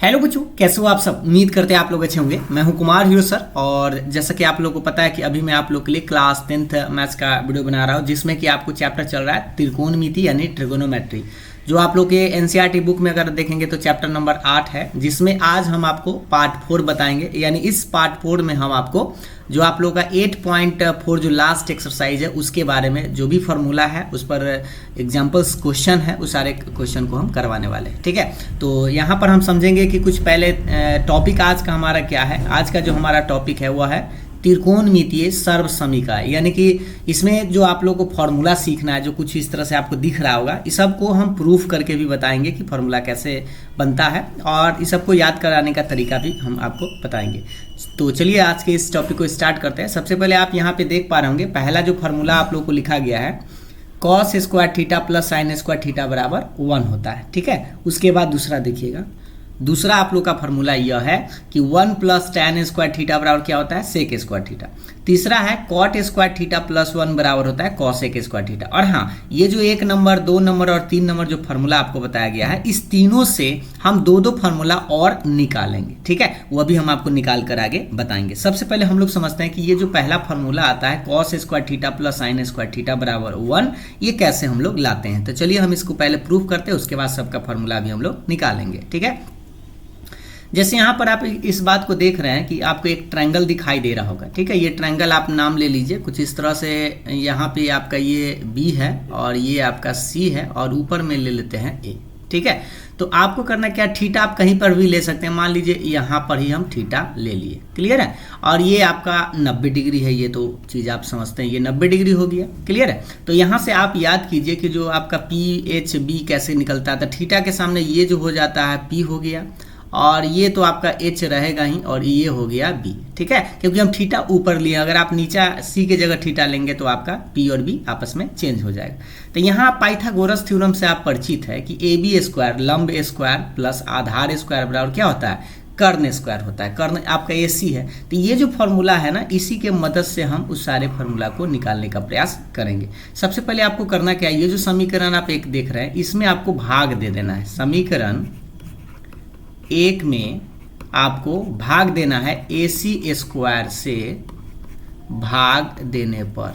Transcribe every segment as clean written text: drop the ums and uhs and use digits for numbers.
Hello बच्चों, कैसे हो आप सब। उम्मीद करते हैं आप लोग अच्छे होंगे। मैं हूं कुमार हीरो सर, और जैसा कि आप लोगों को पता है कि अभी मैं आप लोग के लिए क्लास 10th मैथ्स का वीडियो बना रहा हूं, जिसमें कि आपको चैप्टर चल रहा है त्रिकोणमिति यानी ट्रिगोनोमेट्री, जो आप लोग के एनसीईआरटी बुक में अगर देखेंगे तो चैप्टर नंबर 8 है, जिसमें आज हम आपको पार्ट 4 बताएंगे। यानी इस पार्ट 4 में हम आपको जो आप लोग का 8.4 जो लास्ट एक्सरसाइज है उसके बारे में जो भी फार्मूला है उस पर एग्जाम्पल्स क्वेश्चन है, उस सारे क्वेश्चन को हम करवाने वाले हैं। ठीक है, तो यहाँ पर हम समझेंगे कि कुछ पहले टॉपिक आज का हमारा क्या है। आज का जो हमारा टॉपिक है वह है त्रिकोणमितीय सर्वसमीका, यानी कि इसमें जो आप लोग को फॉर्मूला सीखना है, जो कुछ इस तरह से आपको दिख रहा होगा, इस सब को हम प्रूफ करके भी बताएंगे कि फॉर्मूला कैसे बनता है, और इस सबको याद कराने का तरीका भी हम आपको बताएंगे। तो चलिए आज के इस टॉपिक को स्टार्ट करते हैं। सबसे पहले आप यहाँ पे देख पा रहे होंगे, पहला जो फॉर्मूला आप लोग को लिखा गया है cos square theta plus sine square theta बराबर 1 होता है। ठीक है, उसके बाद दूसरा देखिएगा, दूसरा आप लोग का फॉर्मूला यह है कि 1 प्लस tan स्क्वायर थीटा बराबर क्या होता है, सेक स्क्वायर थीटा। तीसरा है cot स्क्वायर थीटा प्लस 1 बराबर होता है cosec स्क्वायर थीटा। और हाँ, ये जो 1 नंबर 2 नंबर और 3 नंबर जो फार्मूला आपको बताया गया है, इस तीनों से हम दो फार्मूला और निकालेंगे। ठीक है, वो भी हम आपको निकाल कर आगे बताएंगे। सबसे पहले हम लोग समझते हैं कि ये जो पहला फार्मूला आता है cos square theta plus sine square theta बराबर 1, ये कैसे हम लोग लाते हैं। तो चलिए हम इसको पहले प्रूफ करते हैं, उसके बाद सबका फार्मूला भी हम लोग निकालेंगे। ठीक है, जैसे यहाँ पर आप इस बात को देख रहे हैं कि आपको एक ट्रायंगल दिखाई दे रहा होगा। ठीक है, ये ट्रायंगल आप नाम ले लीजिए कुछ इस तरह से। यहाँ पे आपका ये B है और ये आपका C है, और ऊपर में ले लेते हैं A। ठीक है, तो आपको करना क्या, थीटा आप कहीं पर भी ले सकते हैं। मान लीजिए यहाँ पर ही हम थीटा ले लिए, क्लियर है। और ये आपका 90 डिग्री है, ये तो चीज़ आप समझते हैं, ये 90 डिग्री हो गया, क्लियर है। तो यहाँ से आप याद कीजिए कि जो आपका PHB कैसे निकलता है, तो थीटा के सामने ये जो हो जाता है P हो गया, और ये तो आपका H रहेगा ही, और ये हो गया B। ठीक है, क्योंकि हम थीटा ऊपर लिए, अगर आप नीचा C के जगह थीटा लेंगे तो आपका P और B आपस में चेंज हो जाएगा। तो यहाँ पाइथागोरस थ्योरम से आप परिचित है कि AB स्क्वायर लंब स्क्वायर प्लस आधार स्क्वायर बराबर क्या होता है, कर्ण स्क्वायर होता है। कर्ण आपका AC है। तो ये जो फॉर्मूला है ना, इसी के मदद से हम उस सारे फार्मूला को निकालने का प्रयास करेंगे। सबसे पहले आपको करना क्या है, ये जो समीकरण आप एक देख रहे हैं, इसमें आपको भाग दे देना है। समीकरण 1 में आपको भाग देना है AC स्क्वायर से। भाग देने पर,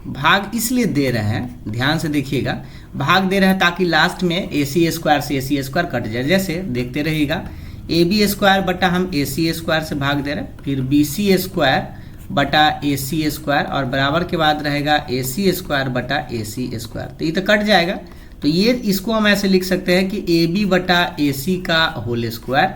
भाग इसलिए दे रहे हैं, ध्यान से देखिएगा, भाग दे रहे हैं ताकि लास्ट में AC स्क्वायर से AC स्क्वायर कट जाए। जैसे देखते रहिएगा, AB स्क्वायर बटा हम AC स्क्वायर से भाग दे रहे हैं, फिर BC स्क्वायर बटा AC स्क्वायर, और बराबर के बाद रहेगा AC स्क्वायर बटा AC स्क्वायर। तो ये तो कट जाएगा। तो ये इसको हम ऐसे लिख सकते हैं कि AB बटा AC का होल स्क्वायर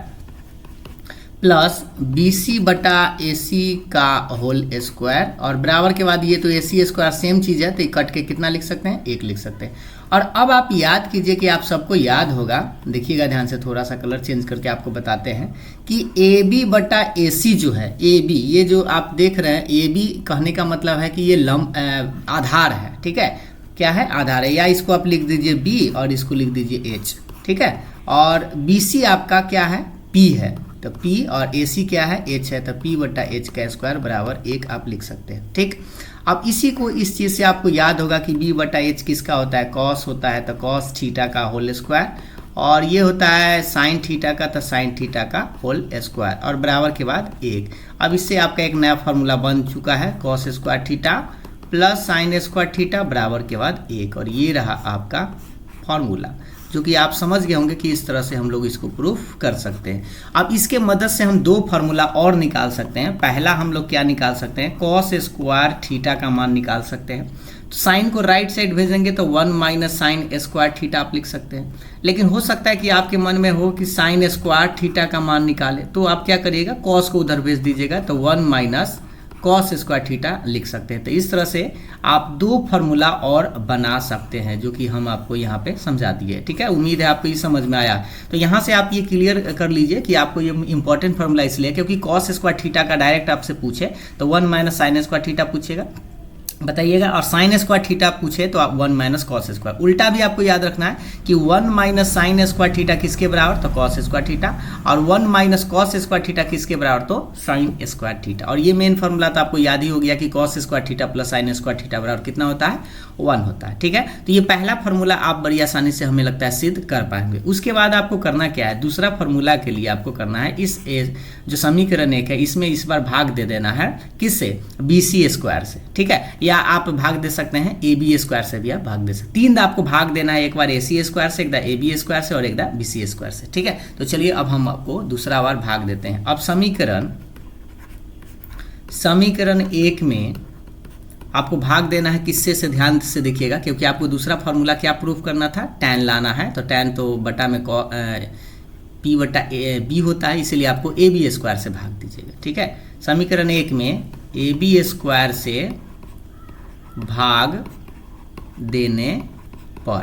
प्लस BC बटा AC का होल स्क्वायर, और बराबर के बाद ये तो AC स्क्वायर सेम चीज़ है, तो ये कट के कितना लिख सकते हैं, 1 लिख सकते हैं। और अब आप याद कीजिए कि आप सबको याद होगा, देखिएगा ध्यान से, थोड़ा सा कलर चेंज करके आपको बताते हैं कि AB बटा AC जो है, AB ये जो आप देख रहे हैं, AB कहने का मतलब है कि ये लंब आधार है। ठीक है, क्या है, आधार है, या इसको आप लिख दीजिए B और इसको लिख दीजिए H। ठीक है, और BC आपका क्या है, P है, तो P और AC क्या है, H है, तो P बटा H का स्क्वायर बराबर 1 आप लिख सकते हैं। ठीक, अब इसी को, इस चीज़ से आपको याद होगा कि B बटा H किसका होता है, cos होता है, तो cos थीटा का होल स्क्वायर, और ये होता है साइन थीटा का, तो साइन थीटा का होल स्क्वायर, और बराबर के बाद 1। अब इससे आपका एक नया फार्मूला बन चुका है, cos square theta plus sine square theta बराबर के बाद 1, और ये रहा आपका फॉर्मूला, जो कि आप समझ गए होंगे कि इस तरह से हम लोग इसको प्रूफ कर सकते हैं। अब इसके मदद से हम 2 फार्मूला और निकाल सकते हैं। पहला हम लोग क्या निकाल सकते हैं, cos स्क्वायर थीटा का मान निकाल सकते हैं। तो साइन को राइट साइड भेजेंगे तो 1 माइनस साइन स्क्वायर थीटा आप लिख सकते हैं। लेकिन हो सकता है कि आपके मन में हो कि साइन स्क्वायर थीटा का मान निकाले, तो आप क्या करिएगा, cos को उधर भेज दीजिएगा, तो 1 माइनस cos स्क्वायर थीटा लिख सकते हैं। तो इस तरह से आप 2 फार्मूला और बना सकते हैं, जो कि हम आपको यहाँ पे समझा दिए। ठीक है, उम्मीद है आपको ये समझ में आया। तो यहाँ से आप ये क्लियर कर लीजिए कि आपको ये इंपॉर्टेंट फार्मूला इसलिए क्योंकि cos स्क्वायर थीटा का डायरेक्ट आपसे पूछे तो 1 माइनस साइन स्क्वायर थीटा पूछेगा, बताइएगा। और साइन स्क्वायर थीटा पूछे तो आप 1 माइनस कॉस स्क्वायर, उल्टा भी आपको याद रखना है कि 1 माइनस साइन स्क्वायर थीटा किसके बराबर, तो कॉस स्क्वायर थीटा, और 1 माइनस कॉस स्क्वायर थीटा किसके बराबर, तो साइन स्क्वायर थीटा। और ये मेन फॉर्मूला तो आपको याद ही हो गया कि cos square theta plus sine square theta बराबर कितना होता है, 1 होता है। ठीक है, तो ये पहला फॉर्मूला आप बड़ी आसानी से हमें लगता है सिद्ध कर पाएंगे। उसके बाद आपको करना क्या है, दूसरा फॉर्मूला के लिए आपको करना है इस जो समीकरण एक है इसमें इस बार भाग दे देना है किससे, बी सी स्क्वायर से। ठीक है, या आप भाग दे सकते हैं ए बी स्क्वायर से भी आप भाग दे सकते हैं। 3 आपको भाग देना है, एक बार ए सी स्क्वायर से, एक बार ए बी स्क्वायर से और एक बार बी सी स्क्वायर से। ठीक है, तो चलिए अब हम आपको दूसरा बार भाग देते हैं। अब समीकरण 1 में आपको भाग देना है किससे से, ध्यान से देखिएगा, क्योंकि आपको दूसरा फॉर्मूला क्या प्रूफ करना था, टैन लाना है। तो टैन तो बटा में पी बटा बी होता है, इसीलिए आपको ए बी स्क्वायर से भाग दीजिएगा। ठीक है, समीकरण 1 में ए बी स्क्वायर से भाग देने पर,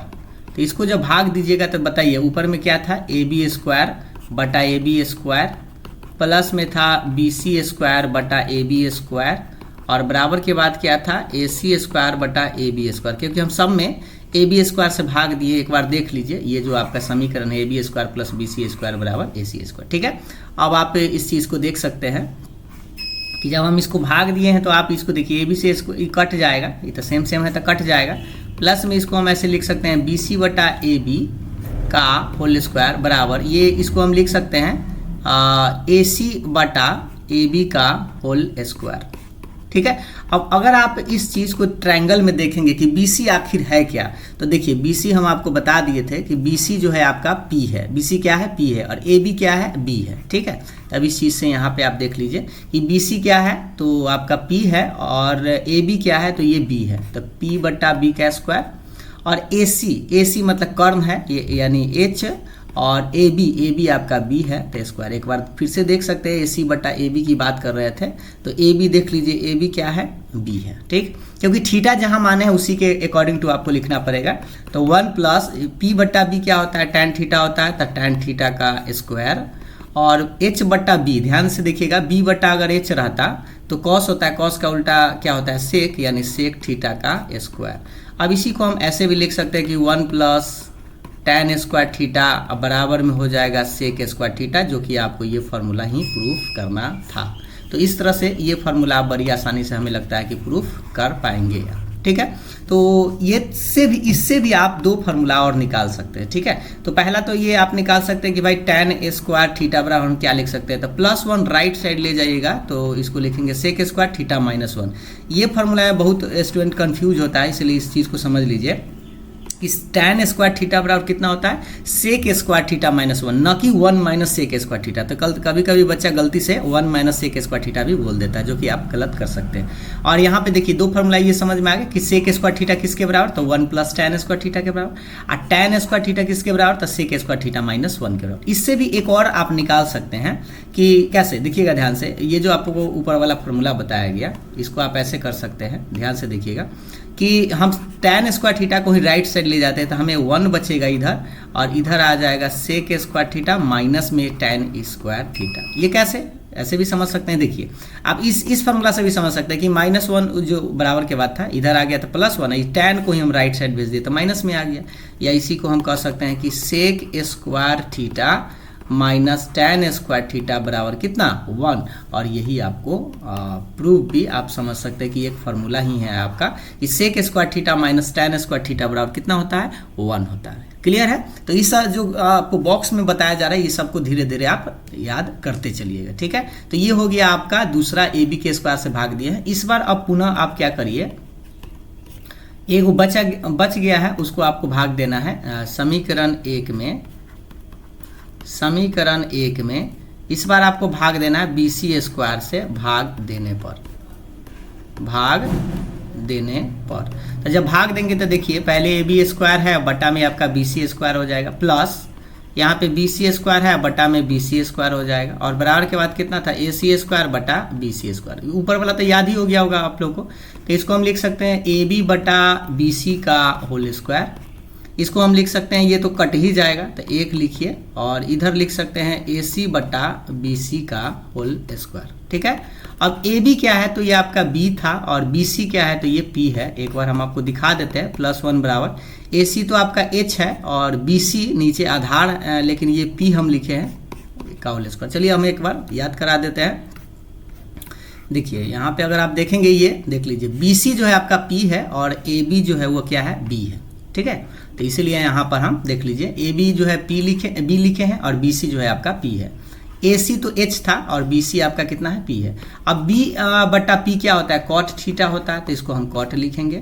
तो इसको जब भाग दीजिएगा तो बताइए ऊपर में क्या था, ए बी स्क्वायर बटा ए बी स्क्वायर, प्लस में था बी सी स्क्वायर बटा ए बी स्क्वायर, और बराबर के बाद क्या था, ए सी स्क्वायर बटा ए बी स्क्वायर। क्योंकि हम सब में ए बी स्क्वायर से भाग दिए, एक बार देख लीजिए ये जो आपका समीकरण है, A B square plus B C square बराबर ए सी स्क्वायर। ठीक है, अब आप इस चीज़ को देख सकते हैं कि जब हम इसको भाग दिए हैं तो आप इसको देखिए, ए बी से इसको कट जाएगा, ये तो सेम सेम है तो कट जाएगा, प्लस में इसको हम ऐसे लिख सकते हैं बी सी बटा ए बी का होल स्क्वायर बराबर, ये इसको हम लिख सकते हैं ए सी बटा ए बी का होल स्क्वायर। ठीक है, अब अगर आप इस चीज़ को ट्रायंगल में देखेंगे कि BC आखिर है क्या, तो देखिए BC हम आपको बता दिए थे कि BC जो है आपका P है, BC क्या है, P है, और AB क्या है, B है। ठीक है, अब इस चीज़ से यहाँ पे आप देख लीजिए कि BC क्या है तो आपका P है, और AB क्या है तो ये B है, तो P बटा B का स्क्वायर, और AC मतलब कर्ण है ये, यानी H, और ए बी आपका बी है तो स्क्वायर। एक बार फिर से देख सकते हैं, ए सी बटा ए बी की बात कर रहे थे तो ए बी देख लीजिए, ए बी क्या है, बी है। ठीक, क्योंकि थीटा जहां माने हैं उसी के अकॉर्डिंग टू आपको लिखना पड़ेगा। तो 1 प्लस पी बटा बी क्या होता है, टैन थीटा होता है, तो टैन थीटा का स्क्वायर, और एच बटा बी, ध्यान से देखिएगा, बी बटा अगर एच रहता तो कॉस होता है, कॉस का उल्टा क्या होता है, सेक, यानी सेक थीटा का स्क्वायर। अब इसी को हम ऐसे भी लिख सकते हैं कि 1 प्लस टैन स्क्वायर थीटा बराबर में हो जाएगा सेक स्क्वायर थीटा, जो कि आपको ये फार्मूला ही प्रूफ करना था। तो इस तरह से ये फार्मूला आप बड़ी आसानी से हमें लगता है कि प्रूफ कर पाएंगे। ठीक है, तो इससे भी आप 2 फार्मूला और निकाल सकते हैं। ठीक है, तो पहला तो ये आप निकाल सकते हैं कि भाई टैन स्क्वायर थीटा बराबर हम क्या लिख सकते हैं, तो +1 राइट साइड ले जाइएगा तो इसको लिखेंगे सेक स्क्वायर थीटा -1। ये फार्मूला है, बहुत स्टूडेंट कंफ्यूज होता है, इसलिए इस चीज़ को समझ लीजिए कि टैन स्क्वायर थीटा बराबर कितना होता है, सेक स्क्वायर थीटा -1, न कि 1 माइनस सेक स्क्वायर थीटा। तो कभी कभी बच्चा गलती से 1 माइनस सेक स्क्वायर थीटा भी बोल देता है, जो कि आप गलत कर सकते हैं। और यहाँ पे देखिए 2 फार्मूला ये समझ में आ गया कि सेक स्क्वायर थीटा किसके बराबर, तो 1 प्लस टैन स्क्वायर थीटा के बराबर, और टैन स्क्वायर थीटा किसके बराबर, तो सेक स्क्वायर थीटा -1 के बराबर। इससे भी एक और आप निकाल सकते हैं कि कैसे, देखिएगा ध्यान से, ये जो आपको ऊपर वाला फार्मूला बताया गया इसको आप ऐसे कर सकते हैं, ध्यान से देखिएगा कि हम टैन स्क्वायर थीटा को ही राइट साइड ले जाते हैं तो हमें 1 बचेगा इधर, और इधर आ जाएगा सेक स्क्वायर थीटा माइनस में टैन स्क्वायर थीटा। ये कैसे, ऐसे भी समझ सकते हैं। देखिए आप इस फार्मूला से भी समझ सकते हैं कि -1 जो बराबर के बाद था इधर आ गया तो +1, टैन को ही हम राइट साइड भेज दिए तो माइनस में आ गया। या इसी को हम कह सकते हैं कि sec square theta minus tan square theta बराबर कितना, 1। और यही आपको प्रूफ भी आप समझ सकते हैं कि एक फार्मूला ही है आपका कि sec square theta minus tan square theta बराबर कितना होता है, 1 होता है। क्लियर है, तो इस जो आपको बॉक्स में बताया जा रहा है ये सबको धीरे धीरे आप याद करते चलिएगा। ठीक है, तो ये हो गया आपका दूसरा ए बी के स्क्वायर से भाग दिया है। इस बार अब पुनः आप क्या करिए, एक बच गया है उसको आपको भाग देना है समीकरण 1 में इस बार आपको भाग देना है बी सी स्क्वायर से भाग देने पर। तो जब भाग देंगे तो देखिए पहले ए बी स्क्वायर है, बटा में आपका बी सी स्क्वायर हो जाएगा, प्लस यहाँ पे बी सी स्क्वायर है, बटा में बी सी स्क्वायर हो जाएगा, और बराबर के बाद कितना था, ए सी स्क्वायर बटा बी सी स्क्वायर। ऊपर वाला तो याद ही हो गया होगा आप लोगों को, तो इसको हम लिख सकते हैं ए बी बटा बी सी का होल स्क्वायर। इसको हम लिख सकते हैं, ये तो कट ही जाएगा तो 1 लिखिए, और इधर लिख सकते हैं ए सी बटा बी सी का होल स्क्वायर। ठीक है, अब ए बी क्या है, तो ये आपका बी था, और बी सी क्या है, तो ये पी है। एक बार हम आपको दिखा देते हैं, +1 बराबर ए सी तो आपका एच है, और बी सी नीचे आधार, लेकिन ये पी हम लिखे हैं का होल स्क्वायर। चलिए हम एक बार याद करा देते हैं। देखिए यहाँ पे अगर आप देखेंगे, ये देख लीजिए, बी सी जो है आपका पी है, और ए बी जो है वो क्या है, बी है। ठीक है, तो इसीलिए यहाँ पर हम देख लीजिए, ए बी जो है बी लिखे हैं, और बी सी जो है आपका पी है। ए सी तो एच था, और बी सी आपका कितना है, पी है। अब बी बट्टा पी क्या होता है, कॉट थीटा होता है, तो इसको हम कॉट लिखेंगे।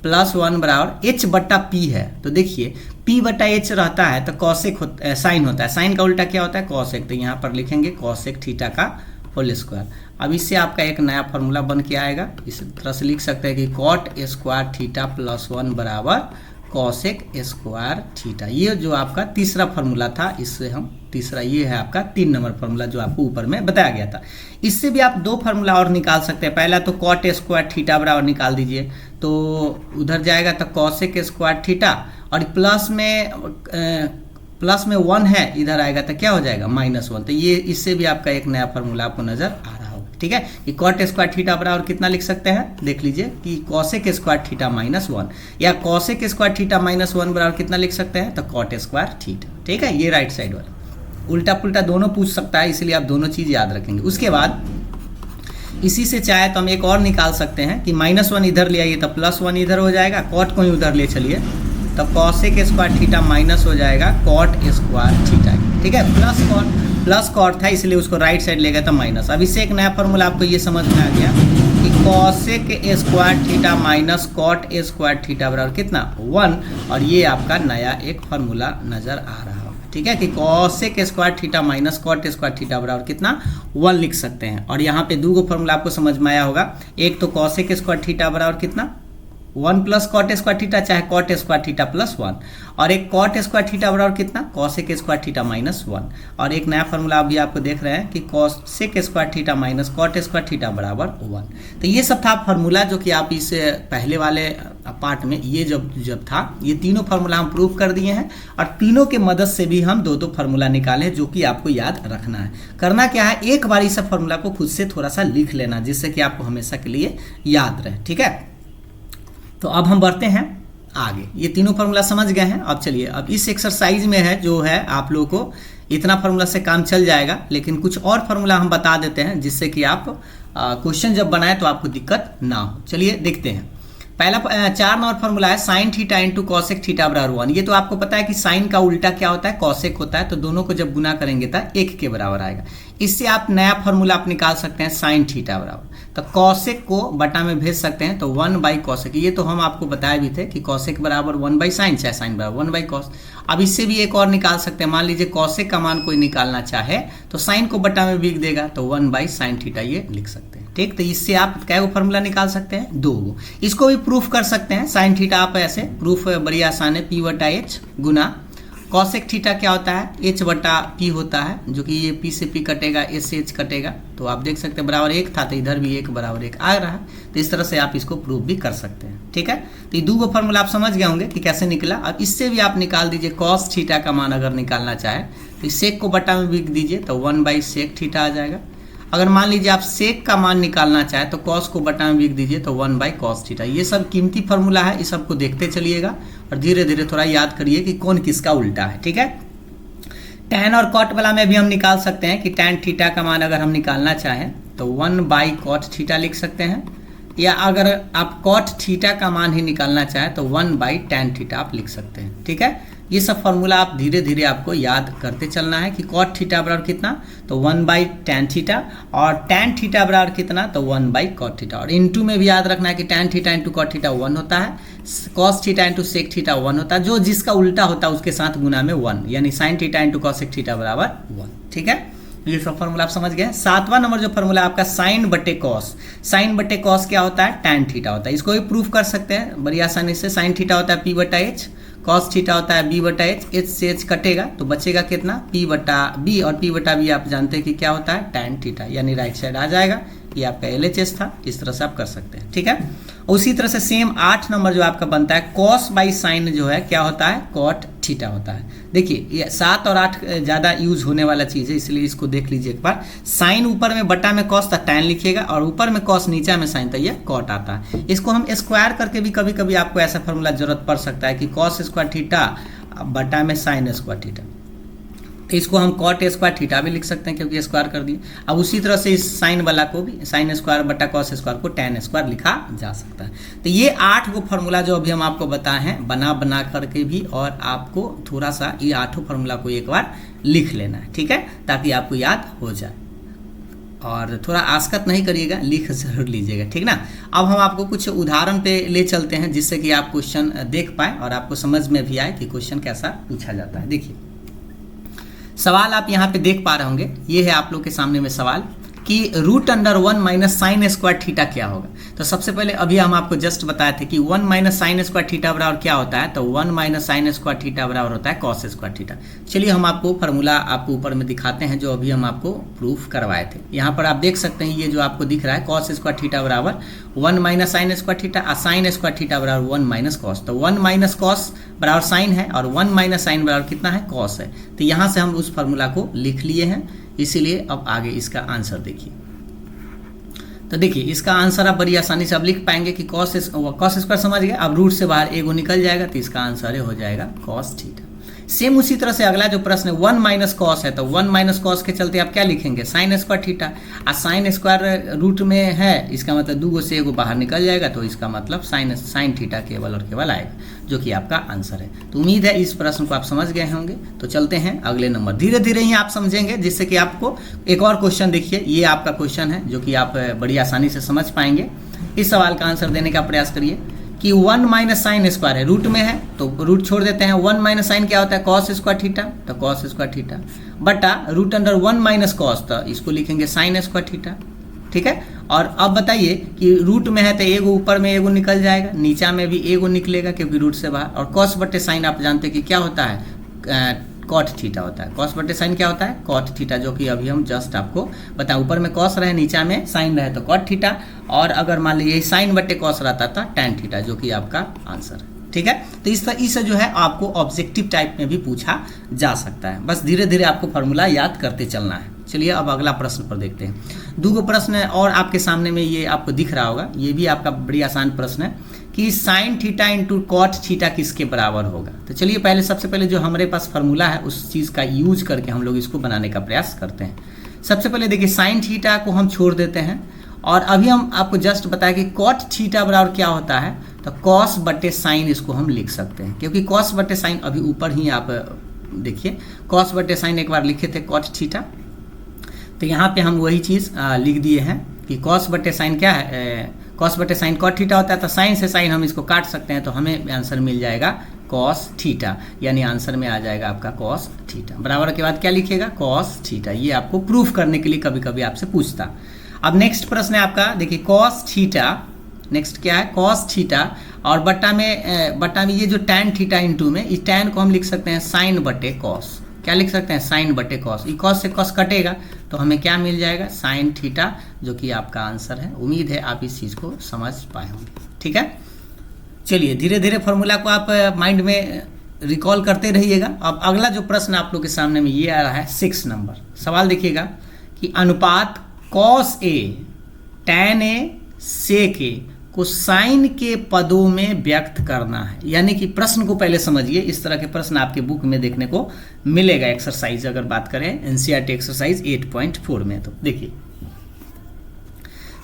+1 बराबर एच बट्टा पी है, तो देखिए पी बट्टा एच रहता है तो कॉसेक साइन होता है, साइन का उल्टा क्या होता है, कॉसेक, तो यहाँ पर लिखेंगे कॉसेक थीटा का होल स्क्वायर। अब इससे आपका एक नया फार्मूला बन के आएगा, इस तरह से लिख सकते हैं कि कॉट स्क्वायर थीटा +1 बराबर कॉसेक स्क्वायर थीटा। ये जो आपका तीसरा फार्मूला था, इससे हम तीसरा, ये है आपका 3 नंबर फार्मूला जो आपको ऊपर में बताया गया था। इससे भी आप 2 फार्मूला और निकाल सकते हैं। पहला तो कॉट स्क्वायर थीटा बराबर निकाल दीजिए, तो उधर जाएगा तो कॉसेक स्क्वायर थीटा, और प्लस में 1 है, इधर आएगा तो क्या हो जाएगा, -1। तो ये इससे भी आपका एक नया फार्मूला आपको नजर आ रहा होगा। ठीक है, कि कॉट स्क्वायर थीटा बराबर कितना लिख सकते हैं, देख लीजिए कि कॉसेक स्क्वायर थीटा -1, या कॉसेक स्क्वायर थीटा -1 बराबर कितना लिख सकते हैं, तो कॉट स्क्वायर थीटा। ठीक है, ये राइट साइड वाला, उल्टा पुल्टा दोनों पूछ सकता है, इसलिए आप दोनों चीज याद रखेंगे। उसके बाद इसी से चाहे तो हम एक और निकाल सकते हैं कि -1 इधर ले आइए तो +1 इधर हो जाएगा, कॉट को ही उधर ले चलिए तो कॉसेक स्क्वायर थीटा माइनस हो जाएगा कॉट स्क्वायर थीटा। ठीक है, प्लस कॉट था इसलिए उसको राइट साइड ले गया था माइनस। अब इससे एक नया फॉर्मूला आपको ये समझ में आ गया कि cosec square theta minus cot square theta बराबर कितना 1, और ये आपका नया एक फॉर्मूला नजर आ रहा होगा। ठीक है, कि cosec square theta minus cot square theta बराबर कितना 1 लिख सकते हैं। और यहाँ पे दो फॉर्मूला आपको समझ में आया होगा, एक तो कॉसेक स्क्वायर थीटा बराबर कितना 1 प्लस कॉट स्क्वायर थीटा, चाहे कॉट स्क्वायर थीटा +1, और एक कॉट स्क्वायर थीटा बराबर कितना कॉसेक स्क्वायर थीटा -1, और एक नया फॉर्मूला अभी आपको देख रहे हैं कि cosec square theta minus cot square theta बराबर 1। तो ये सब था फॉर्मूला जो कि आप इस पहले वाले पार्ट में ये जब था, ये तीनों फार्मूला हम प्रूव कर दिए हैं, और तीनों के मदद से भी हम दो फार्मूला निकाले जो कि आपको याद रखना है। करना क्या है, एक बार इस फार्मूला को खुद से थोड़ा सा लिख लेना, जिससे कि आपको हमेशा के लिए याद रहे। ठीक है, तो अब हम बढ़ते हैं आगे। ये तीनों फार्मूला समझ गए हैं। अब चलिए, अब इस एक्सरसाइज में है जो है आप लोगों को इतना फार्मूला से काम चल जाएगा, लेकिन कुछ और फार्मूला हम बता देते हैं जिससे कि आप क्वेश्चन जब बनाए तो आपको दिक्कत ना हो। चलिए देखते हैं। पहला 4 नंबर फार्मूला है sign theta into cosec theta बराबर 1। ये तो आपको पता है कि साइन का उल्टा क्या होता है, कॉसेक होता है, तो दोनों को जब गुना करेंगे तो 1 के बराबर आएगा। इससे आप नया फार्मूला आप निकाल सकते हैं साइन थीटा बराबर, तो कॉसेक को बटा में भेज सकते हैं तो 1/कॉसेक। ये तो हम आपको बताए भी थे कि कॉसेक बराबर 1/साइन, चाहे साइन बराबर 1/कॉस। अब इससे भी एक और निकाल सकते हैं, मान लीजिए कॉसेक का मान कोई निकालना चाहे तो साइन को बटा में बिक देगा तो 1/साइन थीटा ये लिख सकते हैं। ठीक, तो इससे आप क्या वो फार्मूला निकाल सकते हैं 2। इसको भी प्रूफ कर सकते हैं, साइन थीटा आप ऐसे प्रूफ बड़ी आसान है, P/H गुना कॉसेक थीटा क्या होता है H/P होता है, जो कि ये P से P कटेगा, S से H कटेगा, तो आप देख सकते हैं बराबर 1 था तो इधर भी 1 बराबर 1 आ रहा है। तो इस तरह से आप इसको प्रूफ भी कर सकते हैं। ठीक है, तो ये 2 फार्मूला आप समझ गए होंगे कि कैसे निकला। अब इससे भी आप निकाल दीजिए कॉस थीटा का मान अगर निकालना चाहे तो सेक को बटा में बिक दीजिए तो 1/सेक थीटा आ जाएगा। अगर मान लीजिए आप सेक का मान निकालना चाहे तो कॉस को बटा में बिक दीजिए तो 1/कॉस थीटा। ये सब कीमती फार्मूला है, इस सबको देखते चलिएगा और धीरे धीरे थोड़ा याद करिए कि कौन किसका उल्टा है। ठीक है, टैन और कॉट वाला में भी हम निकाल सकते हैं कि टैन थीटा का मान अगर हम निकालना चाहें तो 1/कॉट थीटा लिख सकते हैं, या अगर आप कॉट थीटा का मान ही निकालना चाहें तो 1/टैन थीटा आप लिख सकते हैं। ठीक है, ये सब फार्मूला आप धीरे धीरे आपको याद करते चलना है कि कॉट थीटा बराबर कितना तो 1/टैन थीटा, और टैन थीटा बराबर कितना तो 1/कॉट थीटा, और इनटू में भी याद रखना है कि tan theta into cot theta 1 होता है, cos theta into sec theta 1 होता है, जो जिसका उल्टा होता है उसके साथ गुना में 1, यानी sign theta into cosec theta बराबर 1। ठीक है, ये सब फार्मूला आप समझ गए। 7वां नंबर जो फार्मूला आपका साइन बटे कॉस, साइन बटे कॉस क्या होता है टैन थीटा होता है। इसको भी प्रूफ कर सकते हैं बड़ी आसानी से। साइन थीटा होता है P/H, कॉस थीटा होता है B/H, H से H कटेगा तो बचेगा कितना P/B, और P/B आप जानते हैं कि क्या होता है टैन थीटा, यानी राइट साइड आ जाएगा। ये आपका LHS था, इस तरह से आप कर सकते हैं, ठीक है। उसी तरह से सेम 8 नंबर जो आपका बनता है कॉस बाई साइन जो है क्या होता है, कॉट थीटा होता है। देखिए ये 7 और 8 ज़्यादा यूज होने वाला चीज़ है, इसलिए इसको देख लीजिए एक बार। साइन ऊपर में बटा में कॉस था टैन लिखिएगा, और ऊपर में कॉस नीचा में साइन था ये कॉट आता है। इसको हम स्क्वायर करके भी कभी कभी आपको ऐसा फॉर्मूला जरूरत पड़ सकता है कि कॉस स्क्वायर थीटा बटा में साइन स्क्वायर थीटा, इसको हम कॉट स्क्वायर थीटा भी लिख सकते हैं क्योंकि स्क्वायर कर दिए। अब उसी तरह से इस साइन वाला को भी साइन स्क्वायर बटा कॉस स्क्वायर को टैन स्क्वायर लिखा जा सकता है। तो ये 8 गो फॉर्मूला जो अभी हम आपको बताए हैं बना करके भी, और आपको थोड़ा सा ये 8 फॉर्मूला को एक बार लिख लेना है, ठीक है, ताकि आपको याद हो जाए। और थोड़ा आसकत नहीं करिएगा, लिख जरूर लीजिएगा, ठीक ना। अब हम आपको कुछ उदाहरण पे ले चलते हैं जिससे कि आप क्वेश्चन देख पाए और आपको समझ में भी आए कि क्वेश्चन कैसा पूछा जाता है। देखिए सवाल आप यहाँ पे देख पा रहे होंगे, ये है आप लोग के सामने में सवाल कि √1 माइनस साइन स्क्वायर थीटा क्या होगा। तो सबसे पहले अभी हम आपको जस्ट बताए थे कि 1 माइनस साइन स्क्वायर थीटा बराबर क्या होता है, तो 1 माइनस साइन स्क्वायर थीटा बराबर होता है कॉस स्क्वायर थीटा। चलिए हम आपको फार्मूला आपको ऊपर में दिखाते हैं जो अभी हम आपको प्रूफ करवाए थे। यहाँ पर आप देख सकते हैं ये जो आपको दिख रहा है कॉस स्क्वायर थीटा बराबर 1 माइनस साइन स्क्वायर थीटा और साइन स्क्वायर थीटा बराबर 1 माइनस कॉस। तो 1 माइनस कॉस बराबर साइन है और 1 माइनस साइन बराबर कितना है, कॉस है। तो यहाँ से हम उस फार्मूला को लिख लिए हैं, इसीलिए अब आगे इसका आंसर देखिए। तो देखिए इसका आंसर आप बड़ी आसानी से अब लिख पाएंगे कि कॉस स्क्वायर समझ गए, अब रूट से बाहर एगो निकल जाएगा तो इसका आंसर हो जाएगा कॉस थीटा। सेम उसी तरह से अगला जो प्रश्न है 1 माइनस कॉस है, तो 1 माइनस कॉस के चलते आप क्या लिखेंगे, साइन स्क्वायर थीटा। और साइन स्क्वायर रूट में है, इसका मतलब 2 से एगो बाहर निकल जाएगा, तो इसका मतलब साइन थीटा केवल और केवल आएगा, जो कि आपका आंसर है। तो उम्मीद है इस प्रश्न को आप समझ गए होंगे। तो चलते हैं अगले नंबर, धीरे धीरे ही आप समझेंगे जिससे कि आपको एक और क्वेश्चन देखिए, ये आपका क्वेश्चन है जो कि आप बड़ी आसानी से समझ पाएंगे। इस सवाल का आंसर देने का प्रयास करिए कि 1 माइनस साइन स्क्वायर है, रूट में है तो रूट छोड़ देते हैं। 1 माइनस साइन क्या होता है, कॉस स्क्वायर थीटा, तो कॉस स्क्वायर थीटा बटा √1 माइनस कॉस, तो इसको लिखेंगे साइन स्क्वायर थीटा, ठीक है। और अब बताइए कि रूट में है तो एगो ऊपर में एगो निकल जाएगा, नीचा में भी एगो निकलेगा क्योंकि रूट से बाहर। और कॉस बटे साइन आप जानते हैं कि क्या होता है, कॉट थीटा होता है। कॉस बटे साइन क्या होता है, कॉट थीटा, जो कि अभी हम जस्ट आपको बताएं। ऊपर में कॉस रहे नीचा में साइन रहे तो कॉट थीटा, और अगर मान लीजिए साइन बटे कॉस रहता था टैन थीटा, जो कि आपका आंसर है, ठीक है। तो इस तरह से जो है आपको ऑब्जेक्टिव टाइप में भी पूछा जा सकता है, बस धीरे धीरे आपको फार्मूला याद करते चलना है। चलिए अब अगला प्रश्न पर देखते हैं। 2 प्रश्न है और आपके सामने में ये आपको दिख रहा होगा, ये भी आपका बड़ी आसान प्रश्न है कि sine theta into cot theta किसके बराबर होगा। तो चलिए पहले सबसे पहले जो हमारे पास फार्मूला है उस चीज़ का यूज करके हम लोग इसको बनाने का प्रयास करते हैं। सबसे पहले देखिए साइन थीटा को हम छोड़ देते हैं, और अभी हम आपको जस्ट बताया कि कॉट थीटा बराबर क्या होता है, तो कॉस बटे साइन इसको हम लिख सकते हैं, क्योंकि कॉस बटे साइन अभी ऊपर ही आप देखिए कॉस बटे साइन एक बार लिखे थे कॉट थीटा, तो यहाँ पे हम वही चीज़ लिख दिए हैं कि कॉस बटे साइन क्या है, कॉस बटे साइन कॉट थीटा होता है। तो साइन से साइन हम इसको काट सकते हैं, तो हमें आंसर मिल जाएगा कॉस थीटा, यानी आंसर में आ जाएगा आपका कॉस थीटा। बराबर के बाद क्या लिखिएगा, कॉस थीटा। ये आपको प्रूफ करने के लिए कभी कभी आपसे पूछता। अब नेक्स्ट प्रश्न है आपका, देखिए कॉस थीटा, नेक्स्ट क्या है कॉस थीटा, और बट्टा में ये जो टैन थीटा इंटू में, इस टैन को हम लिख सकते हैं साइन बटे कॉस। क्या लिख सकते हैं, साइन बटे कॉस। ये कॉस से कॉस कटेगा तो हमें क्या मिल जाएगा, साइन थीटा, जो कि आपका आंसर है। उम्मीद है आप इस चीज़ को समझ पाए होंगे, ठीक है। चलिए धीरे धीरे फॉर्मूला को आप माइंड में रिकॉल करते रहिएगा। अब अगला जो प्रश्न आप लोग के सामने में ये आ रहा है 6 नंबर सवाल। देखिएगा कि अनुपात कॉस ए टैन ए सेक ए को साइन के पदों में व्यक्त करना है। यानी कि प्रश्न को पहले समझिए, इस तरह के प्रश्न आपके बुक में देखने को मिलेगा। एक्सरसाइज अगर बात करें एनसीईआरटी एक्सरसाइज 8.4 में, तो देखिए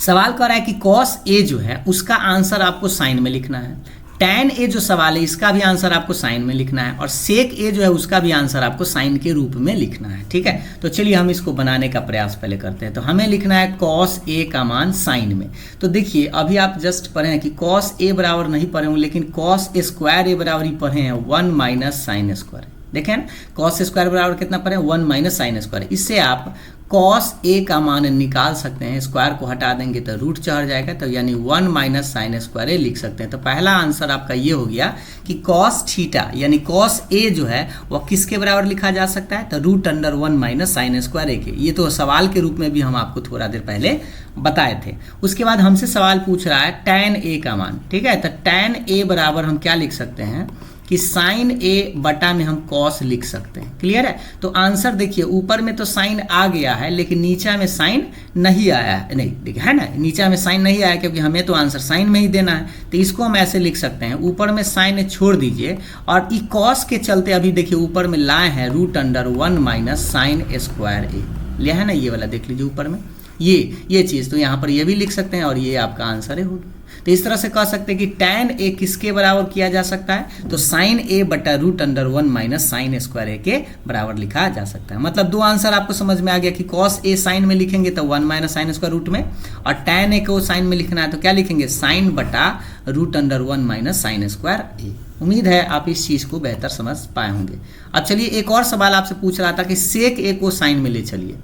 सवाल कर रहा है कि कॉस ए जो है उसका आंसर आपको साइन में लिखना है, टैन ए जो सवाल है इसका भी आंसर आपको साइन में लिखना है, और सेक ए जो है उसका भी आंसर आपको साइन के रूप में लिखना है, ठीक है। तो चलिए हम इसको बनाने का प्रयास पहले करते हैं। तो हमें लिखना है कॉस ए का मान साइन में। तो देखिए अभी आप जस्ट पढ़े हैं कि कॉस ए बराबर नहीं पढ़े होंगे, लेकिन कॉस स्क्वायर ए बराबर ही पढ़े हैं 1 माइनस साइन स्क्वायर, देखें ना, कॉस स्क्वायर बराबर कितना पड़े 1 माइनस साइन स्क्वायर। इससे आप कॉस ए का मान निकाल सकते हैं, स्क्वायर को हटा देंगे तो रूट चढ़ जाएगा, तो यानी 1 माइनस साइन स्क्वायर ए लिख सकते हैं। तो पहला आंसर आपका ये हो गया कि कॉस थीटा यानी कॉस ए जो है वह किसके बराबर लिखा जा सकता है, तो root under 1 minus sine square A के। ये तो सवाल के रूप में भी हम आपको थोड़ा देर पहले बताए थे। उसके बाद हमसे सवाल पूछ रहा है tan ए का मान, ठीक है। तो tan ए बराबर हम क्या लिख सकते हैं कि साइन ए बटा में हम कॉस लिख सकते हैं। क्लियर है। तो आंसर देखिए, ऊपर में तो साइन आ गया है लेकिन नीचा में साइन नहीं आया है, नहीं देखिए है ना, नीचा में साइन नहीं आया क्योंकि हमें तो आंसर साइन में ही देना है। तो इसको हम ऐसे लिख सकते हैं, ऊपर में साइन छोड़ दीजिए और ई कॉस के चलते अभी देखिए ऊपर में लाए हैं root under 1 minus sine square A, लिया है ना, ये वाला देख लीजिए ऊपर में ये चीज़। तो यहाँ पर ये भी लिख सकते हैं और ये आपका आंसर है होगी। तो इस तरह से कह सकते हैं कि tan ए किसके बराबर किया जा सकता है, तो साइन ए बटा root under 1 minus sine square A के बराबर लिखा जा सकता है। मतलब दो आंसर आपको समझ में आ गया कि कॉस ए साइन में लिखेंगे तो 1 माइनस साइन स्क्वायर रूट में, और tan ए को साइन में लिखना है तो क्या लिखेंगे, साइन बटा root under 1 minus sine square A. उम्मीद है आप इस चीज़ को बेहतर समझ पाए होंगे। अब चलिए एक और सवाल आपसे पूछ रहा था कि सेक ए को साइन में ले चलिए।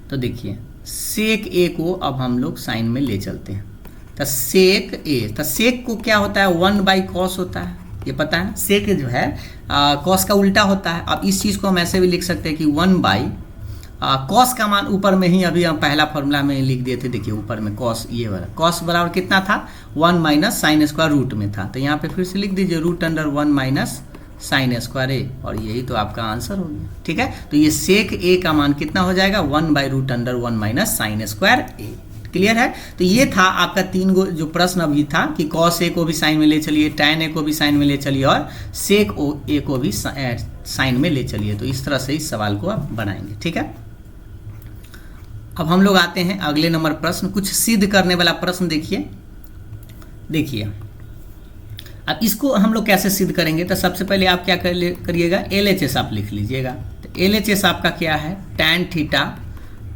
तो देखिए सेक ए को अब हम लोग साइन में ले चलते हैं। तो सेक ए, तो सेक को क्या होता है 1 बाई कॉस होता है, ये पता है। सेक जो है कॉस का उल्टा होता है। अब इस चीज़ को हम ऐसे भी लिख सकते हैं कि 1 बाई कॉस का मान ऊपर में ही अभी हम पहला फॉर्मूला में लिख दिए थे। देखिए ऊपर में कॉस, ये वाला कॉस बराबर कितना था 1 माइनस साइन स्क्वायर रूट में था, तो यहाँ पे फिर से लिख दीजिए root under 1 minus sine square A, और यही तो आपका आंसर हो गया। ठीक है, तो ये सेक ए का मान कितना हो जाएगा 1 by root under 1 minus sine square A. Clear है। तो ये था आपका 3 गो जो प्रश्न अभी था कि कॉस ए को भी साइन में ले चलिए, tan ए को भी साइन में ले चलिए और सेक ए को भी साइन में ले चलिए। तो इस तरह से इस सवाल को आप बनाएंगे। ठीक है, अब हम लोग आते हैं अगले नंबर प्रश्न, कुछ सिद्ध करने वाला प्रश्न। देखिए अब इसको हम लोग कैसे सिद्ध करेंगे, तो सबसे पहले आप क्या करिएगा, LHS आप लिख लीजिएगा। तो LHS आपका क्या है tan theta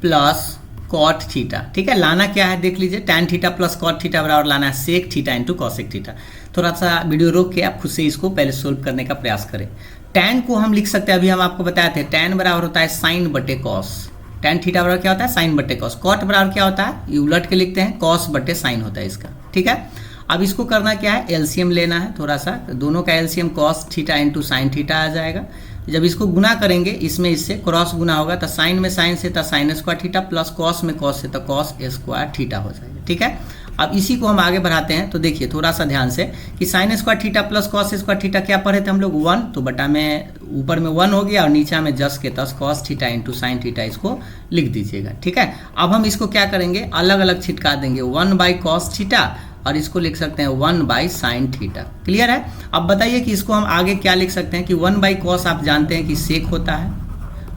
plus cot theta. ठीक है, लाना क्या है देख लीजिए, tan theta plus cot theta बराबर लाना है sec theta into cosec theta. थोड़ा सा वीडियो रोक के आप खुद से इसको पहले सोल्व करने का प्रयास करें। tan को हम लिख सकते हैं, अभी हम आपको बताए थे tan बराबर होता है साइन बटे कॉस। tan थीटा बराबर क्या होता है साइन बटे कॉस। कॉट बराबर क्या होता है, ये उलट के लिखते हैं, कॉस बटे साइन होता है इसका। ठीक है, अब इसको करना क्या है, एलसीएम लेना है थोड़ा सा, दोनों का LCM cos theta into sine theta आ जाएगा। जब इसको गुना करेंगे इसमें इससे क्रॉस गुना होगा, तो साइन में साइन से तो sine square theta plus cos में कॉस से तो कॉस स्क्वायर थीटा हो जाएगा। ठीक है, अब इसी को हम आगे बढ़ाते हैं। तो देखिए थोड़ा सा ध्यान से कि sine square theta plus cos square theta क्या पढ़े थे हम लोग 1, तो बटा में ऊपर में 1 हो गया और नीचा में जस के तस cos theta into sine theta इसको लिख दीजिएगा। ठीक है, अब हम इसको क्या करेंगे, अलग अलग छिटका देंगे, 1 बाई कॉस थीटा और इसको लिख सकते हैं 1 बाई साइन थीटा। क्लियर है। अब बताइए कि इसको हम आगे क्या लिख सकते हैं कि 1 बाई कॉस आप जानते हैं कि सेक होता है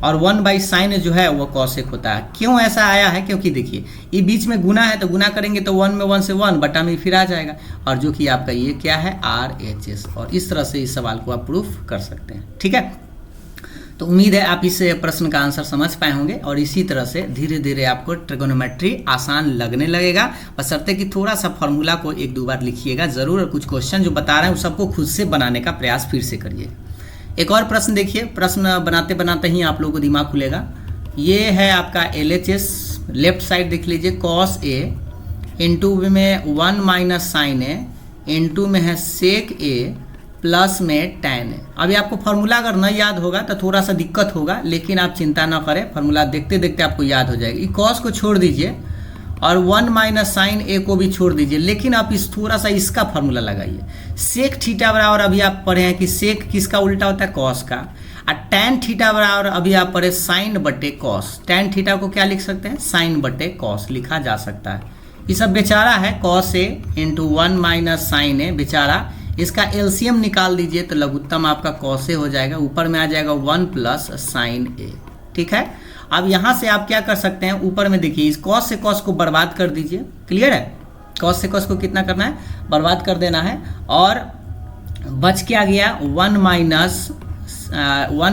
और 1 बाई साइन जो है वो कॉसेक होता है। क्यों ऐसा आया है, क्योंकि देखिए ये बीच में गुना है, तो गुना करेंगे तो 1 में 1 से 1 बटा में फिर आ जाएगा, और जो कि आपका ये क्या है RHS, और इस तरह से इस सवाल को आप प्रूफ कर सकते हैं। ठीक है, तो उम्मीद है आप इस प्रश्न का आंसर समझ पाए होंगे, और इसी तरह से धीरे धीरे आपको ट्रिगोनोमेट्री आसान लगने लगेगा, बशर्ते कि थोड़ा सा फॉर्मूला को 1-2 बार लिखिएगा ज़रूर, और कुछ क्वेश्चन जो बता रहे हैं उस सबको खुद से बनाने का प्रयास फिर से करिए। एक और प्रश्न देखिए, प्रश्न बनाते बनाते ही आप लोगों को दिमाग खुलेगा। ये है आपका LHS, लेफ्ट साइड देख लीजिए, कॉस ए इंटू में 1 माइनस साइन ए इंटू में है सेक ए प्लस में tan है। अभी आपको फार्मूला अगर नहीं याद होगा तो थोड़ा सा दिक्कत होगा, लेकिन आप चिंता ना करें, फार्मूला देखते देखते आपको याद हो जाएगा। कॉस को छोड़ दीजिए और 1 माइनस साइन ए को भी छोड़ दीजिए, लेकिन आप इस थोड़ा सा इसका फार्मूला लगाइए। सेक थीटा बराबर अभी आप पढ़े हैं कि सेक किसका उल्टा होता है, कॉस का, और tan थीटा बराबर अभी आप पढ़े साइन बटे कॉस। tan थीटा को क्या लिख सकते हैं, साइन बटे कॉस लिखा जा सकता है। ये सब बेचारा है cos A into 1 minus sine ए, बेचारा, इसका एलसीएम निकाल दीजिए तो लघुत्तम आपका कॉस ए हो जाएगा, ऊपर में आ जाएगा 1 प्लस साइन ए। ठीक है, अब यहाँ से आप क्या कर सकते हैं, ऊपर में देखिए इस कॉस से कॉस को बर्बाद कर दीजिए। क्लियर है, कॉस से कॉस को कितना करना है, बर्बाद कर देना है, और बच क्या गया 1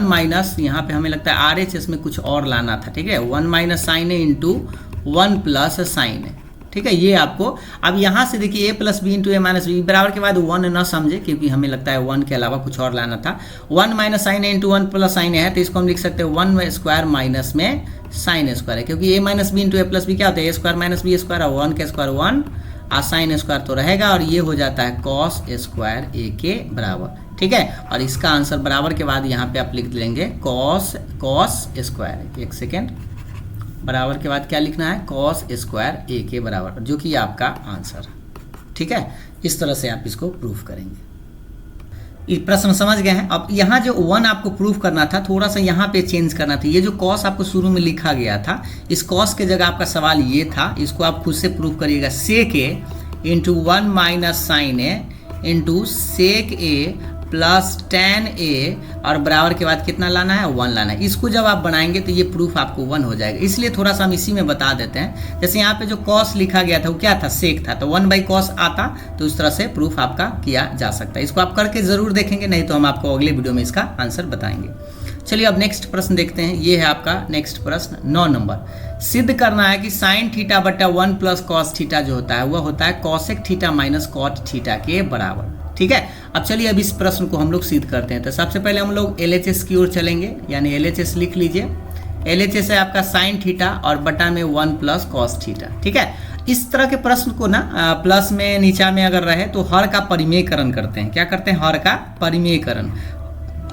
माइनस यहाँ पे हमें लगता है RHS में कुछ और लाना था। ठीक है, 1 minus sine A into 1 plus sine A. ठीक है, ये आपको अब यहाँ से देखिए a plus B into A minus B बराबर के बाद 1 न समझे, क्योंकि हमें लगता है 1 के अलावा कुछ और लाना था। 1 minus sine A into 1 plus sine A है, तो इसको हम लिख सकते हैं 1 स्क्वायर माइनस में साइन स्क्वायर है, क्योंकि a minus B into A plus B क्या होता है, a square minus B square, और 1 का स्क्वायर 1 और साइन स्क्वायर तो रहेगा, और ये हो जाता है कॉस स्क्वायर ए के बराबर। ठीक है, और इसका आंसर बराबर के बाद यहाँ पे आप लिख लेंगे कॉस स्क्वायर, एक सेकेंड, बराबर के बाद क्या लिखना है, कॉस स्क्वायर ए के बराबर, जो कि आपका आंसर है। ठीक है, इस तरह से आप इसको प्रूफ करेंगे। ये प्रश्न समझ गए हैं। अब यहाँ जो 1 आपको प्रूफ करना था, थोड़ा सा यहाँ पे चेंज करना था। ये जो कॉस आपको शुरू में लिखा गया था, इस कॉस के जगह आपका सवाल ये था, इसको आप खुद से प्रूफ करिएगा, सेक ए into 1 minus sine A into sec A plus ten ए, और बराबर के बाद कितना लाना है, 1 लाना है। इसको जब आप बनाएंगे तो ये प्रूफ आपको 1 हो जाएगा। इसलिए थोड़ा सा हम इसी में बता देते हैं। जैसे यहाँ पे जो कॉस लिखा गया था वो क्या था, सेक था, तो 1/cos आता, तो उस तरह से प्रूफ आपका किया जा सकता है। इसको आप करके जरूर देखेंगे, नहीं तो हम आपको अगले वीडियो में इसका आंसर बताएंगे। चलिए अब नेक्स्ट प्रश्न देखते हैं। ये है आपका नेक्स्ट प्रश्न 9 नंबर। सिद्ध करना है कि साइन थीटा बटा 1 प्लस कॉस थीटा जो होता है वह होता है cosec theta minus cot theta के बराबर। ठीक है, अब चलिए अब इस प्रश्न को हम लोग सिद्ध करते हैं। तो सबसे पहले हम लोग LHS की ओर चलेंगे, यानी LHS लिख लीजिए। LHS है आपका साइन थीटा और बटा में 1 प्लस कॉस थीटा। ठीक है, इस तरह के प्रश्न को ना प्लस में नीचा में अगर रहे तो हर का परिमेयकरण करते हैं। क्या करते हैं, हर का परिमेयकरण।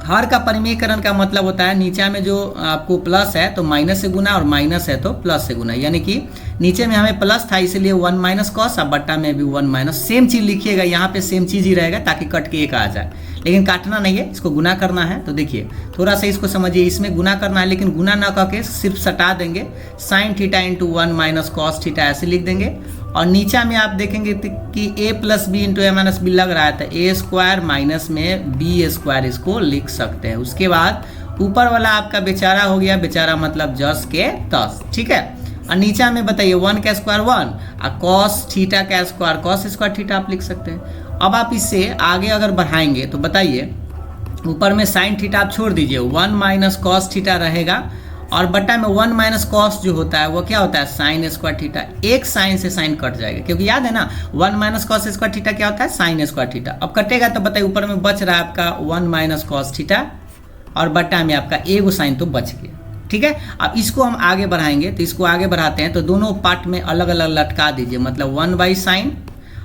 हर का परिमेयकरण का मतलब होता है नीचा में जो आपको प्लस है तो माइनस से गुना, और माइनस है तो प्लस से गुना, यानी कि नीचे में हमें प्लस था इसलिए 1 माइनस कॉस, और बट्टा में भी 1 माइनस, सेम चीज लिखिएगा, यहाँ पे सेम चीज ही रहेगा ताकि कट के एक आ जाए, लेकिन काटना नहीं है, इसको गुना करना है। तो देखिए थोड़ा सा इसको समझिए, इसमें गुना करना है लेकिन गुना ना करके सिर्फ सटा देंगे, sign theta into 1 minus cos theta ऐसे लिख देंगे, और नीचा में आप देखेंगे कि a plus B into A minus B लग रहा है, तो a स्क्वायर माइनस में b स्क्वायर इसको लिख सकते हैं। उसके बाद ऊपर वाला आपका बेचारा हो गया, बेचारा मतलब जस के तस। ठीक है, और नीचा में बताइए 1 का स्क्वायर 1 और कॉस थीटा का स्क्वायर कॉस स्क्वायर थीटा आप लिख सकते हैं। अब आप इससे आगे अगर बढ़ाएंगे तो बताइए, ऊपर में साइन थीटा आप छोड़ दीजिए, 1 माइनस कॉस थीटा रहेगा, और बट्टा में 1 माइनस कॉस जो होता है वो क्या होता है, साइन स्क्वायर थीटा। एक साइन से साइन कट जाएगा, क्योंकि याद है ना 1 माइनस कॉस स्क्वायर थीटा क्या होता है, साइन स्क्वायर थीटा। अब कटेगा तो बताइए ऊपर में बच रहा है आपका 1 माइनस कॉस थीटा, और बट्टा में आपका एगो साइन तो बच गया। ठीक है, अब इसको हम आगे बढ़ाएंगे, तो इसको आगे बढ़ाते हैं तो दोनों पार्ट में अलग अलग लटका दीजिए, मतलब 1/sin,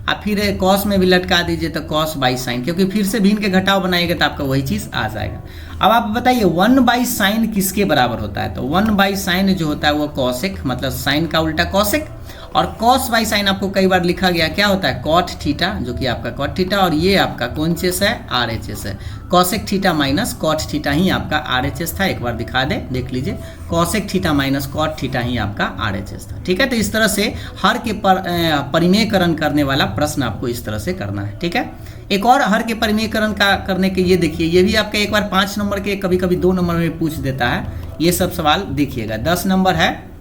और फिर कॉस में भी लटका दीजिए तो cos/sin, क्योंकि फिर से भिन्न के घटाव बनाएंगे तो आपका वही चीज़ आ जाएगा। अब आप बताइए 1/sin किसके बराबर होता है, तो 1/sin जो होता है वो कॉसेक, मतलब साइन का उल्टा कॉसेक, और cos/sin आपको कई बार लिखा गया क्या होता है, कॉट थीटा, जो कि आपका कॉट थीटा, और ये आपका कौन चीज है, RHS है। Cosec theta minus cot theta ही आपका RHS था, एक बार दिखा दे, देख लीजिए, cosec theta minus cot theta ही आपका RHS था। ठीक है, तो इस तरह से हर के परिमेयकरण करने वाला प्रश्न आपको इस तरह से करना है। ठीक है, एक और हर के परिमेयकरण का करने के, ये देखिए, ये भी आपका एक बार 5 नंबर के, कभी कभी 2 नंबर में पूछ देता है, ये सब सवाल देखिएगा। 10 नंबर है,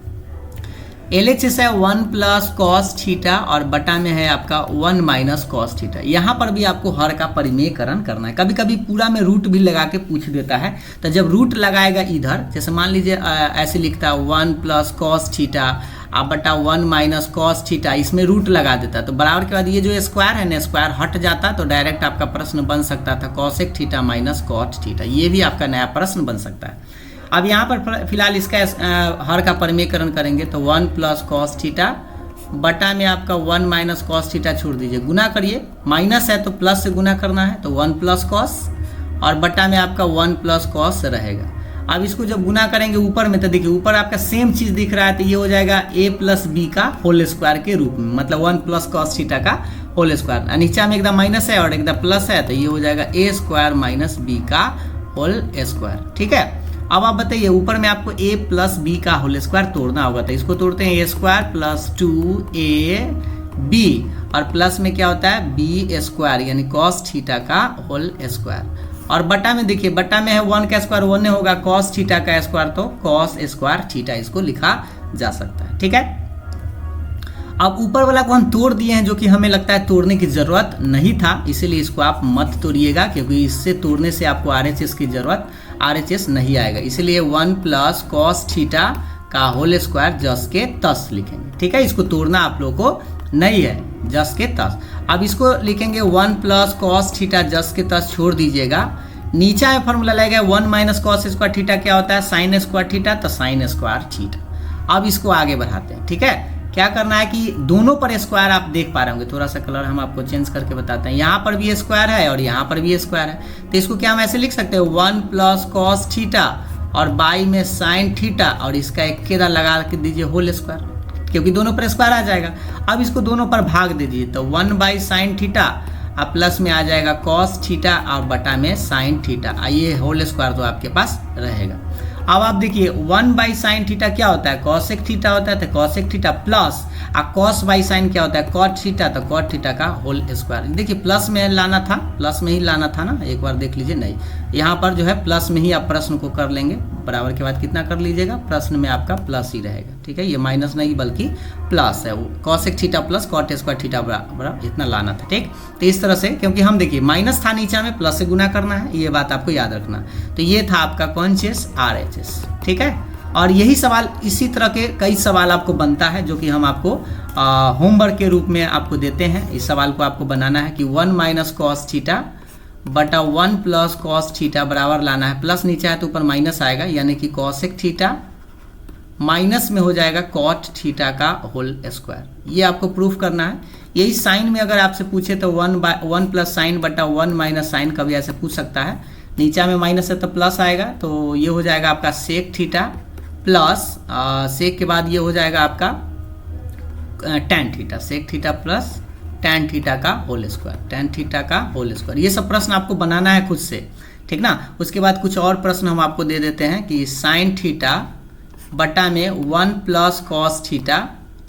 LHS है 1 प्लस कॉस थीटा, और बटा में है आपका 1 माइनस कॉस थीटा। यहाँ पर भी आपको हर का परिमेयकरण करना है। कभी कभी पूरा में रूट भी लगा के पूछ देता है, तो जब रूट लगाएगा इधर, जैसे मान लीजिए ऐसे लिखता है 1 प्लस कॉस थीटा आप बटा 1 माइनस कॉस थीटा, इसमें रूट लगा देता है, तो बराबर के बाद ये जो स्क्वायर है ना, स्क्वायर हट जाता, तो डायरेक्ट आपका प्रश्न बन सकता था cosec theta minus cot theta. ये भी आपका नया प्रश्न बन सकता है। अब यहाँ पर फिलहाल इसका हर का परिमेयकरण करेंगे, तो 1 प्लस कॉस थीटा बटा में आपका 1 माइनस कॉस थीटा छोड़ दीजिए, गुना करिए, माइनस है तो प्लस से गुना करना है, तो 1 प्लस कॉस, और बटा में आपका 1 प्लस कॉस रहेगा। अब इसको जब गुना करेंगे ऊपर में, तो देखिए ऊपर आपका सेम चीज दिख रहा है, तो ये हो जाएगा a प्लस बी का होल स्क्वायर के रूप में, मतलब 1 प्लस कॉस थीटा का होल स्क्वायर। नीचा में एकदम माइनस है और एकदम प्लस है, तो ये हो जाएगा a स्क्वायर माइनस बी का होल स्क्वायर। ठीक है, अब आप बताइए ऊपर में आपको a प्लस बी का होल स्क्वायर तोड़ना होगा, तो इसको तोड़ते हैं, a स्क्वायर प्लस 2ab, और प्लस में क्या होता है b स्क्वायर, यानी कॉस थीटा का होल स्क्वायर, और बटा में देखिए, बटा में है 1 का स्क्वायर 1 होगा, कॉस थीटा का स्क्वायर, तो कॉस स्क्वायर थीटा इसको लिखा जा सकता है। ठीक है, अब ऊपर वाला को हम तोड़ दिए हैं, जो कि हमें लगता है तोड़ने की जरूरत नहीं था, इसीलिए इसको आप मत तोड़िएगा, क्योंकि इससे तोड़ने से आपको RHS की जरूरत, RHS नहीं आएगा। इसलिए 1 प्लस कॉस थीटा का होल स्क्वायर जस के तस लिखेंगे। ठीक है, इसको तोड़ना आप लोग को नहीं है, जस के तस। अब इसको लिखेंगे 1 प्लस कॉस थीटा जस के तस छोड़ दीजिएगा। नीचा में फॉर्मूला लगेगा 1 माइनस कॉस स्क्वायर थीटा क्या होता है, साइन स्क्वायर थीटा, तो साइन स्क्वायर थीटा। अब इसको आगे बढ़ाते हैं। ठीक है, क्या करना है कि दोनों पर स्क्वायर आप देख पा रहे होंगे, थोड़ा सा कलर हम आपको चेंज करके बताते हैं। यहाँ पर भी स्क्वायर है और यहाँ पर भी स्क्वायर है, तो इसको क्या हम ऐसे लिख सकते हैं 1 प्लस कॉस थीटा और बाई में साइन थीटा और इसका एक केरा लगा के दीजिए होल स्क्वायर, क्योंकि दोनों पर स्क्वायर आ जाएगा। अब इसको दोनों पर भाग दीजिए, तो 1 बाई साइन थीटा अब प्लस में आ जाएगा कॉस थीटा और बटा में साइन थीटा, ये होल स्क्वायर तो आपके पास रहेगा। अब आप देखिए 1 बाई साइन थीटा क्या होता है, कॉसेक थीटा होता है, तो cosec theta plus cos by sine क्या होता है, कॉट थीटा, तो कॉट थीटा का होल स्क्वायर। देखिए प्लस में लाना था, प्लस में ही लाना था ना, एक बार देख लीजिए, नहीं यहाँ पर जो है प्लस में ही आप प्रश्न को कर लेंगे, बराबर के बाद कितना कर लीजिएगा, प्रश्न में आपका प्लस ही रहेगा। ठीक है, ये माइनस नहीं बल्कि प्लस है, वो cosec theta plus cot square theta बराबर इतना लाना था। ठीक, तो इस तरह से, क्योंकि हम देखिए माइनस था नीचा में, प्लस से गुना करना है, ये बात आपको याद रखना। तो ये था आपका कौन चीज, RHS। ठीक है, और यही सवाल, इसी तरह के कई सवाल आपको बनता है जो कि हम आपको होमवर्क के रूप में आपको देते हैं। इस सवाल को आपको बनाना है कि 1 माइनस कॉस थीटा बटा 1 प्लस कॉस थीटा बराबर लाना है, प्लस नीचे है तो ऊपर माइनस आएगा, यानी कि कॉसेक थीटा माइनस में हो जाएगा कॉट थीटा का होल स्क्वायर। ये आपको प्रूफ करना है। यही साइन में अगर आपसे पूछे तो 1 प्लस साइन बटा 1 माइनस साइन कभी ऐसे पूछ सकता है। नीचा में माइनस है तो प्लस आएगा, तो ये हो जाएगा आपका सेक थीटा प्लस सेक के बाद ये हो जाएगा आपका tan theta, sec theta plus tan theta का होल स्क्वायर, टैन थीटा का होल स्क्वायर। ये सब प्रश्न आपको बनाना है खुद से, ठीक ना। उसके बाद कुछ और प्रश्न हम आपको दे देते हैं कि साइन थीटा बटा में 1 प्लस कॉस थीटा,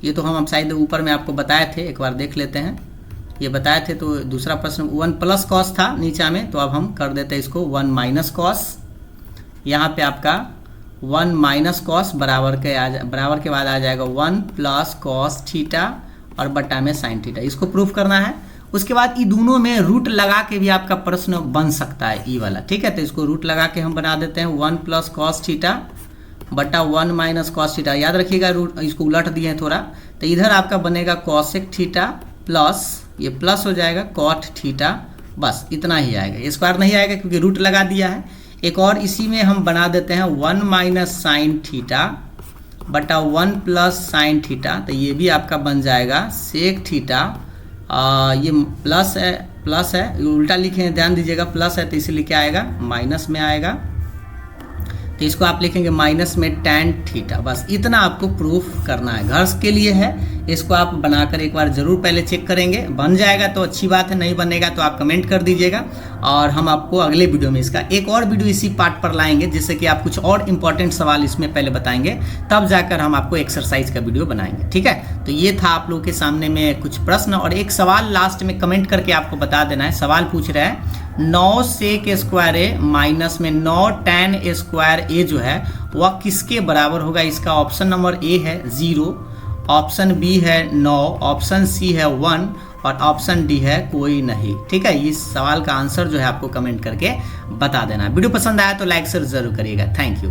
ये तो हम शायद ऊपर में आपको बताए थे, एक बार देख लेते हैं, ये बताए थे। तो दूसरा प्रश्न 1 प्लस कॉस था नीचा में, तो अब हम कर देते हैं इसको 1 माइनस कॉस, यहाँ पे आपका 1 माइनस कॉस बराबर के बाद आ जाएगा 1 प्लस कॉस थीटा और बटा में साइन थीटा, इसको प्रूफ करना है। उसके बाद ये दोनों में रूट लगा के भी आपका प्रश्न बन सकता है, ई वाला, ठीक है। तो इसको रूट लगा के हम बना देते हैं 1 प्लस कॉस थीटा बटा 1 माइनस कॉस थीटा। याद रखिएगा रूट, इसको उलट दिए हैं थोड़ा, तो इधर आपका बनेगा कॉसेक थीटा प्लस ये प्लस हो जाएगा कॉट थीटा, बस इतना ही आएगा, स्क्वायर नहीं आएगा क्योंकि रूट लगा दिया है। एक और इसी में हम बना देते हैं 1 माइनस साइन थीटा बटा 1 प्लस साइन थीटा, तो ये भी आपका बन जाएगा सेक थीटा, ये प्लस है, उल्टा लिखे हैं, ध्यान दीजिएगा, प्लस है तो इसलिए क्या आएगा, माइनस में आएगा, तो इसको आप लिखेंगे माइनस में टैन थीटा। बस इतना आपको प्रूफ करना है, घर के लिए है, इसको आप बनाकर एक बार जरूर पहले चेक करेंगे। बन जाएगा तो अच्छी बात है, नहीं बनेगा तो आप कमेंट कर दीजिएगा, और हम आपको अगले वीडियो में इसका एक और वीडियो इसी पार्ट पर लाएंगे, जिससे कि आप कुछ और इंपॉर्टेंट सवाल इसमें पहले बताएंगे, तब जाकर हम आपको एक्सरसाइज का वीडियो बनाएंगे, ठीक है। तो ये था आप लोगों के सामने में कुछ प्रश्न, और एक सवाल लास्ट में कमेंट करके आपको बता देना है। सवाल पूछ रहे हैं 9 सेक स्क्वायर ए माइनस में 9 टैन स्क्वायर ए जो है वह किसके बराबर होगा। इसका ऑप्शन नंबर ए है 0, ऑप्शन बी है 9, ऑप्शन सी है 1 और ऑप्शन डी है कोई नहीं, ठीक है। इस सवाल का आंसर जो है आपको कमेंट करके बता देना। वीडियो पसंद आया तो लाइक शेयर जरूर करिएगा। Thank you.